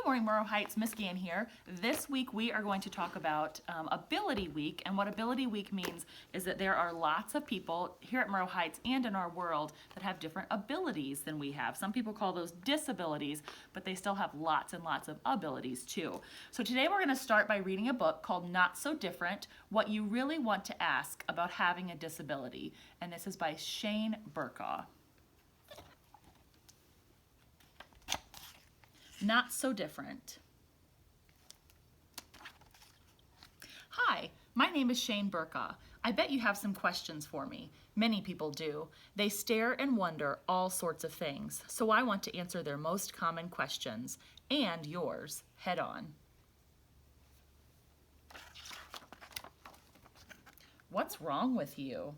Good morning, Morrow Heights. Miss Gann here. This week we are going to talk about Ability Week, and what Ability Week means is that there are lots of people here at Morrow Heights and in our world that have different abilities than we have. Some people call those disabilities, but they still have lots and lots of abilities too. So today we're going to start by reading a book called Not So Different, What You Really Want to Ask About Having a Disability, and this is by Shane Burkaw. Not So Different. Hi, my name is Shane Burkaw. I bet you have some questions for me. Many people do. They stare and wonder all sorts of things, so I want to answer their most common questions, and yours, head on. What's wrong with you?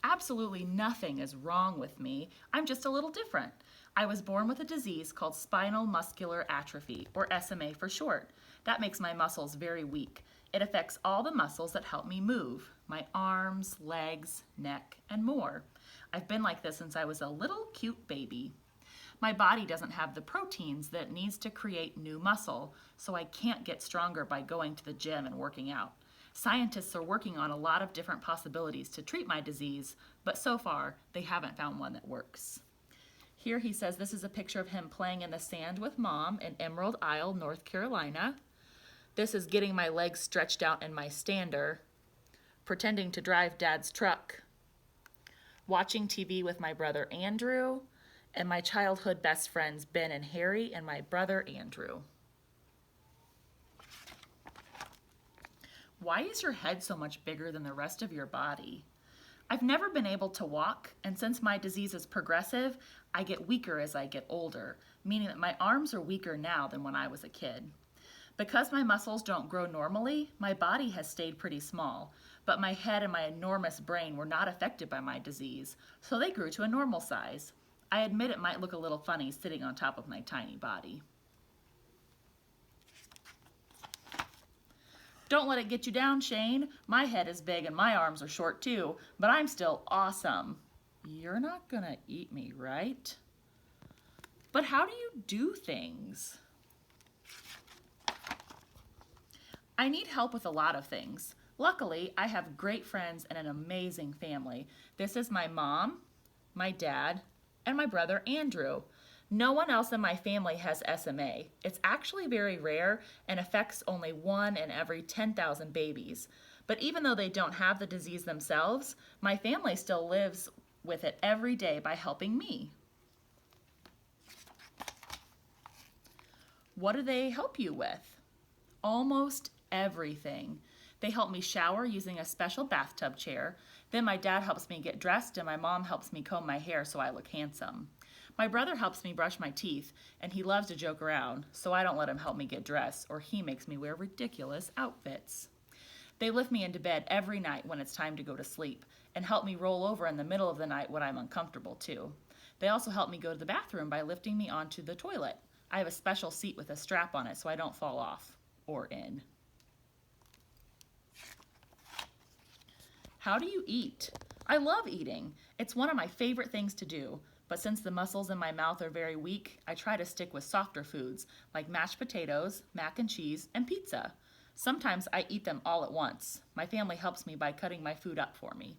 Absolutely nothing is wrong with me. I'm just a little different. I was born with a disease called spinal muscular atrophy, or SMA for short. That makes my muscles very weak. It affects all the muscles that help me move, my arms, legs, neck, and more. I've been like this since I was a little cute baby. My body doesn't have the proteins that it needs to create new muscle, so I can't get stronger by going to the gym and working out. Scientists are working on a lot of different possibilities to treat my disease, but so far they haven't found one that works. Here he says this is a picture of him playing in the sand with Mom in Emerald Isle, North Carolina. This is getting my legs stretched out in my stander, pretending to drive Dad's truck, watching TV with my brother Andrew, and my childhood best friends Ben and Harry and my brother Andrew. Why is your head so much bigger than the rest of your body? I've never been able to walk, and since my disease is progressive, I get weaker as I get older, meaning that my arms are weaker now than when I was a kid. Because my muscles don't grow normally, my body has stayed pretty small, but my head and my enormous brain were not affected by my disease, so they grew to a normal size. I admit it might look a little funny sitting on top of my tiny body. Don't let it get you down, Shane. My head is big and my arms are short too, but I'm still awesome. You're not gonna eat me, right? But how do you do things? I need help with a lot of things. Luckily, I have great friends and an amazing family. This is my mom, my dad, and my brother Andrew. No one else in my family has SMA. It's actually very rare and affects only 1 in every 10,000 babies. But even though they don't have the disease themselves, my family still lives with it every day by helping me. What do they help you with? Almost everything. They help me shower using a special bathtub chair. Then my dad helps me get dressed and my mom helps me comb my hair so I look handsome. My brother helps me brush my teeth, and he loves to joke around, so I don't let him help me get dressed, or he makes me wear ridiculous outfits. They lift me into bed every night when it's time to go to sleep, and help me roll over in the middle of the night when I'm uncomfortable too. They also help me go to the bathroom by lifting me onto the toilet. I have a special seat with a strap on it so I don't fall off or in. How do you eat? I love eating. It's one of my favorite things to do. But since the muscles in my mouth are very weak, I try to stick with softer foods like mashed potatoes, mac and cheese, and pizza. Sometimes I eat them all at once. My family helps me by cutting my food up for me.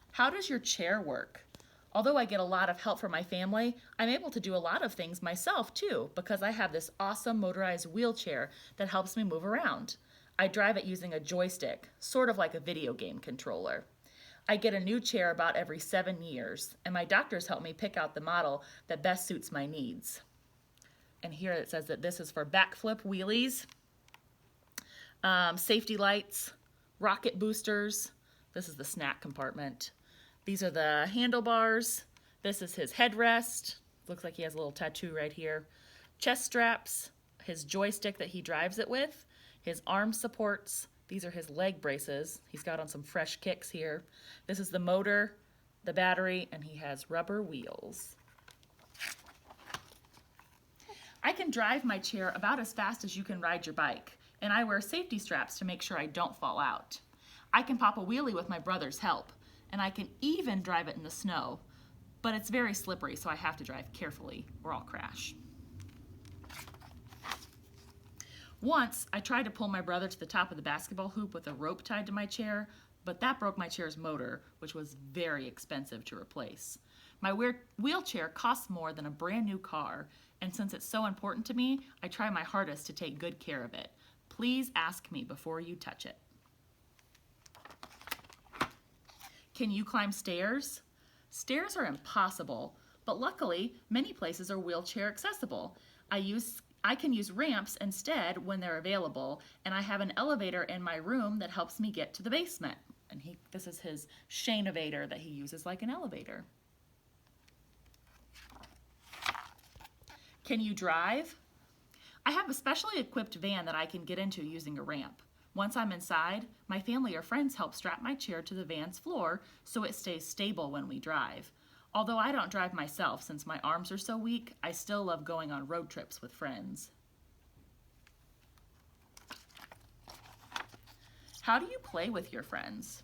How does your chair work? Although I get a lot of help from my family, I'm able to do a lot of things myself too because I have this awesome motorized wheelchair that helps me move around. I drive it using a joystick, sort of like a video game controller. I get a new chair about every 7 years, and my doctors help me pick out the model that best suits my needs. And here it says that this is for backflip wheelies, safety lights, rocket boosters. This is the snack compartment. These are the handlebars. This is his headrest. Looks like he has a little tattoo right here. Chest straps, his joystick that he drives it with, his arm supports. These are his leg braces. He's got on some fresh kicks here. This is the motor, the battery, and he has rubber wheels. I can drive my chair about as fast as you can ride your bike, and I wear safety straps to make sure I don't fall out. I can pop a wheelie with my brother's help, and I can even drive it in the snow. but it's very slippery, so I have to drive carefully or I'll crash. Once, I tried to pull my brother to the top of the basketball hoop with a rope tied to my chair, but that broke my chair's motor, which was very expensive to replace. My wheelchair costs more than a brand new car, and since it's so important to me, I try my hardest to take good care of it. Please ask me before you touch it. Can you climb stairs? Stairs are impossible, but luckily, many places are wheelchair accessible. I can use ramps instead when they're available, and I have an elevator in my room that helps me get to the basement. And this is his Shane-ovator that he uses like an elevator. Can you drive? I have a specially equipped van that I can get into using a ramp. Once I'm inside, my family or friends help strap my chair to the van's floor so it stays stable when we drive. Although I don't drive myself since my arms are so weak, I still love going on road trips with friends. How do you play with your friends?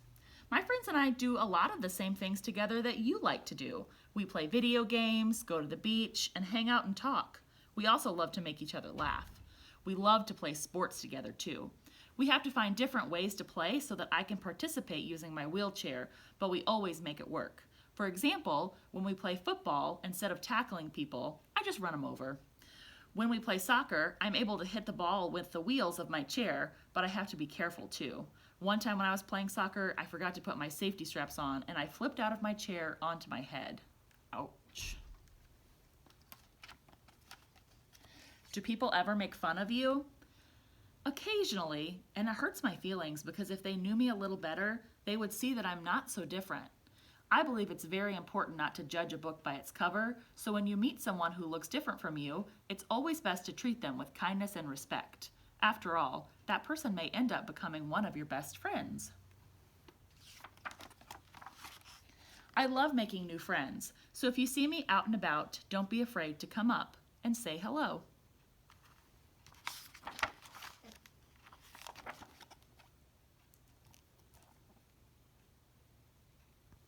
My friends and I do a lot of the same things together that you like to do. We play video games, go to the beach, and hang out and talk. We also love to make each other laugh. We love to play sports together too. We have to find different ways to play so that I can participate using my wheelchair, but we always make it work. For example, when we play football, instead of tackling people, I just run them over. When we play soccer, I'm able to hit the ball with the wheels of my chair, but I have to be careful too. One time when I was playing soccer, I forgot to put my safety straps on and I flipped out of my chair onto my head. Ouch. Do people ever make fun of you? Occasionally, and it hurts my feelings because if they knew me a little better, they would see that I'm not so different. I believe it's very important not to judge a book by its cover, so when you meet someone who looks different from you, it's always best to treat them with kindness and respect. After all, that person may end up becoming one of your best friends. I love making new friends, so if you see me out and about, don't be afraid to come up and say hello.